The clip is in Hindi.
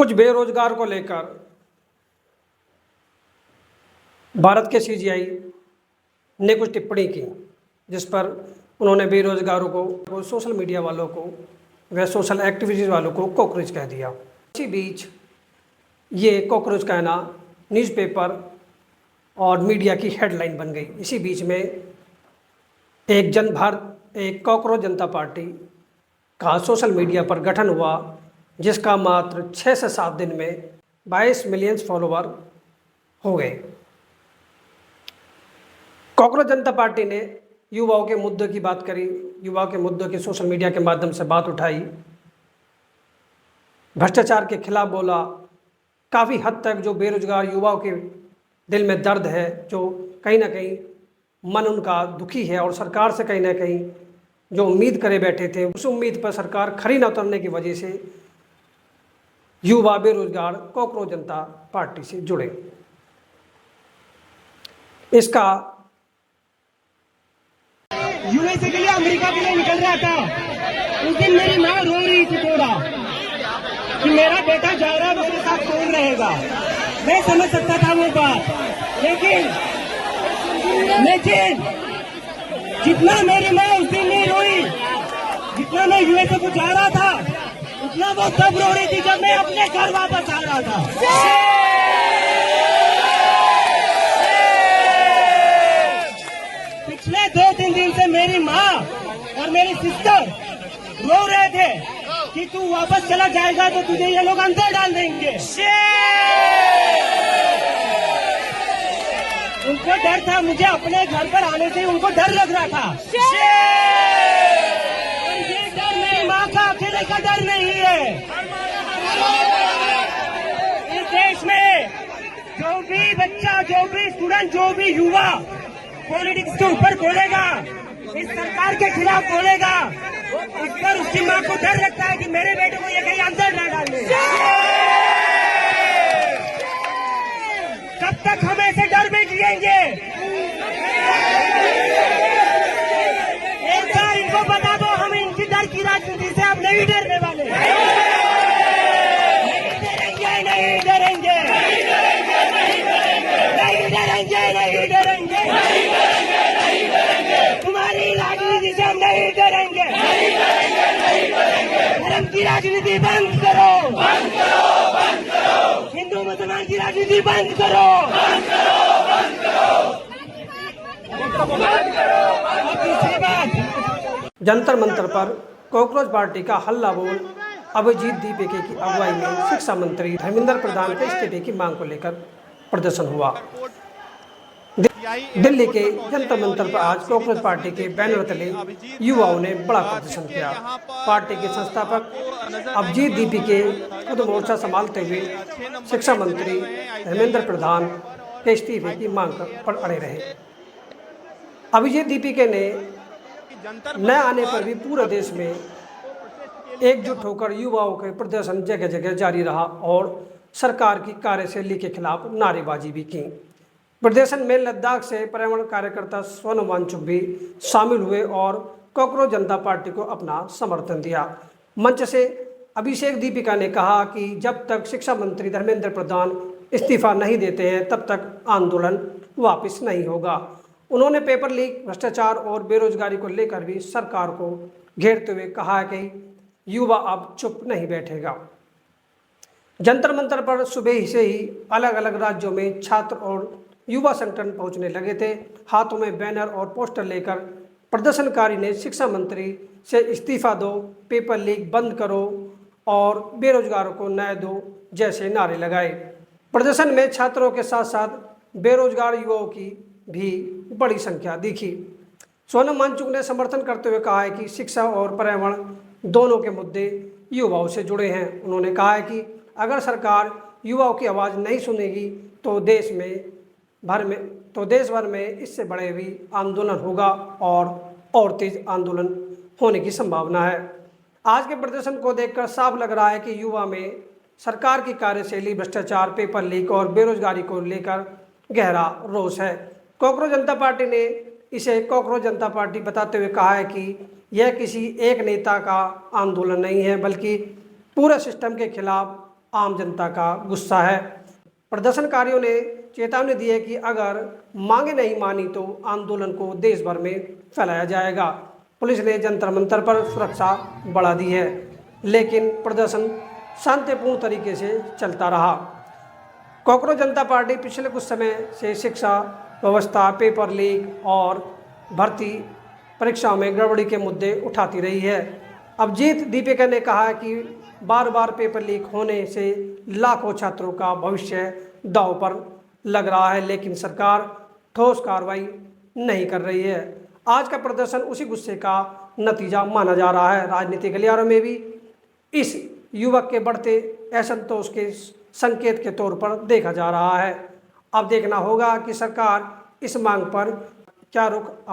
कुछ बेरोजगार को लेकर भारत के सीजीआई ने कुछ टिप्पणी की, जिस पर उन्होंने बेरोजगारों को सोशल मीडिया वालों को व सोशल एक्टिविटीज वालों को कॉकरोच कह दिया। इसी बीच ये कॉकरोच कहना न्यूज़पेपर और मीडिया की हेडलाइन बन गई। इसी बीच में एक कॉकरोच जनता पार्टी का सोशल मीडिया पर गठन हुआ, जिसका मात्र 6 से 7 दिन में 22 मिलियन फॉलोवर हो गए। कॉकरोच जनता पार्टी ने युवाओं के मुद्दों की बात करी, युवाओं के मुद्दों की सोशल मीडिया के माध्यम से बात उठाई, भ्रष्टाचार के खिलाफ बोला। काफ़ी हद तक जो बेरोजगार युवाओं के दिल में दर्द है, जो कहीं ना कहीं मन उनका दुखी है और सरकार से कहीं ना कहीं जो उम्मीद करे बैठे थे, उस उम्मीद पर सरकार खरी न उतरने की वजह से युवा बेरोजगार कॉकरोच जनता पार्टी से जुड़े। इसका यूएसए के लिए, अमेरिका के लिए निकल रहा था। उस दिन मेरी माँ रो रही थी थोड़ा कि मेरा बेटा जा रहा है, मेरे साथ कौन रहेगा। मैं समझ सकता था वो बात, लेकिन जितना मेरी माँ उस दिन नहीं रोई, जितना मैं यूएसए को जा रहा था, उतना वो तब रो रही थी जब मैं अपने घर वापस आ रहा था। पिछले 2-3 दिन से मेरी माँ और मेरी सिस्टर रो रहे थे कि तू वापस चला जाएगा तो तुझे ये लोग अंदर डाल देंगे। उनको डर था, मुझे अपने घर पर आने से उनको डर लग रहा था। और ये डर मेरी माँ का अकेले का डर नहीं है। इस देश में जो भी बच्चा, जो भी स्टूडेंट, जो भी युवा पॉलिटिक्स के ऊपर बोलेगा, इस सरकार के खिलाफ बोलेगा, उस पर उसकी माँ को डर लगता है कि मेरे बेटे को ये कहीं अंदर ना डाले। कब तक हम ऐसे डर में जिएंगे? एक बार इनको बता दो, हम इनकी डर की राजनीति से अब नहीं डरने वाले। नहीं डरेंगे, नहीं डरेंगे, नहीं डरेंगे, नहीं डरेंगे, नहीं डरेंगे। तुम्हारी राजनीति से हम नहीं डरेंगे। धर्म की राजनीति बंद करो, बंद करो, बंद करो। हिंदू मुसलमान की राजनीति बंद करो, बंद करो, बंद करो, बंद करो। और तीसरी बात, जंतर मंतर पर कॉकरोच पार्टी का हल्ला बोल अभिजीत दीपिके की अगुवाई में शिक्षा मंत्री धर्मेंद्र प्रधान के इस्तीफे की मांग को लेकर प्रदर्शन हुआ। दिल्ली के जंतर मंतर पर आज कॉकरोच पार्टी के बैनर तले युवाओं ने बड़ा प्रदर्शन किया। पार्टी के संस्थापक अभिजीत दीपिके खुद मोर्चा संभालते हुए शिक्षा मंत्री धर्मेंद्र प्रधान के इस्तीफे की मांग पर अड़े रहे। अभिजीत दीपिके ने न आने पर भी पूरे देश में एकजुट होकर युवाओं के प्रदर्शन जगह जगह जारी रहा और सरकार की कार्यशैली के खिलाफ नारेबाजी भी की। प्रदर्शन में लद्दाख से पर्यावरण कार्यकर्ता सोनम वांगचुक भी शामिल हुए और कॉकरोच जनता पार्टी को अपना समर्थन दिया। मंच से अभिषेक दीपिका ने कहा कि जब तक शिक्षा मंत्री धर्मेंद्र प्रधान इस्तीफा नहीं देते हैं, तब तक आंदोलन वापस नहीं होगा। उन्होंने पेपर लीक, भ्रष्टाचार और बेरोजगारी को लेकर भी सरकार को घेरते हुए कहा कि युवा अब चुप नहीं बैठेगा। जंतर मंतर पर सुबह से ही अलग अलग राज्यों में छात्र और युवा संगठन पहुंचने लगे थे। हाथों में बैनर और पोस्टर लेकर प्रदर्शनकारी ने शिक्षा मंत्री से इस्तीफा दो, पेपर लीक बंद करो और बेरोजगारों को न्याय दो जैसे नारे लगाए। प्रदर्शन में छात्रों के साथ साथ बेरोजगार युवाओं की भी बड़ी संख्या दिखी। सोनम वांगचुक ने समर्थन करते हुए कहा है कि शिक्षा और पर्यावरण दोनों के मुद्दे युवाओं से जुड़े हैं। उन्होंने कहा है कि अगर सरकार युवाओं की आवाज़ नहीं सुनेगी तो देश भर में इससे बड़े भी आंदोलन होगा और तेज आंदोलन होने की संभावना है। आज के प्रदर्शन को देखकर साफ लग रहा है कि युवा में सरकार की कार्यशैली, भ्रष्टाचार, पेपर लीक और बेरोजगारी को लेकर गहरा रोष है। कॉकरोच जनता पार्टी ने इसे कॉकरोच जनता पार्टी बताते हुए कहा है कि यह किसी एक नेता का आंदोलन नहीं है, बल्कि पूरे सिस्टम के खिलाफ आम जनता का गुस्सा है। प्रदर्शनकारियों ने चेतावनी दी है कि अगर मांगे नहीं मानी तो आंदोलन को देश भर में फैलाया जाएगा। पुलिस ने जंतर मंतर पर सुरक्षा बढ़ा दी है, लेकिन प्रदर्शन शांतिपूर्ण तरीके से चलता रहा। कॉकरोच जनता पार्टी पिछले कुछ समय से शिक्षा व्यवस्था, पेपर लीक और भर्ती परीक्षाओं में गड़बड़ी के मुद्दे उठाती रही है। अभिजीत दीपिका ने कहा कि बार बार पेपर लीक होने से लाखों छात्रों का भविष्य दांव पर लग रहा है, लेकिन सरकार ठोस कार्रवाई नहीं कर रही है। आज का प्रदर्शन उसी गुस्से का नतीजा माना जा रहा है। राजनीतिक गलियारों में भी इस युवक के बढ़ते असंतोष के संकेत के तौर पर देखा जा रहा है। अब देखना होगा कि सरकार इस मांग पर क्या रुख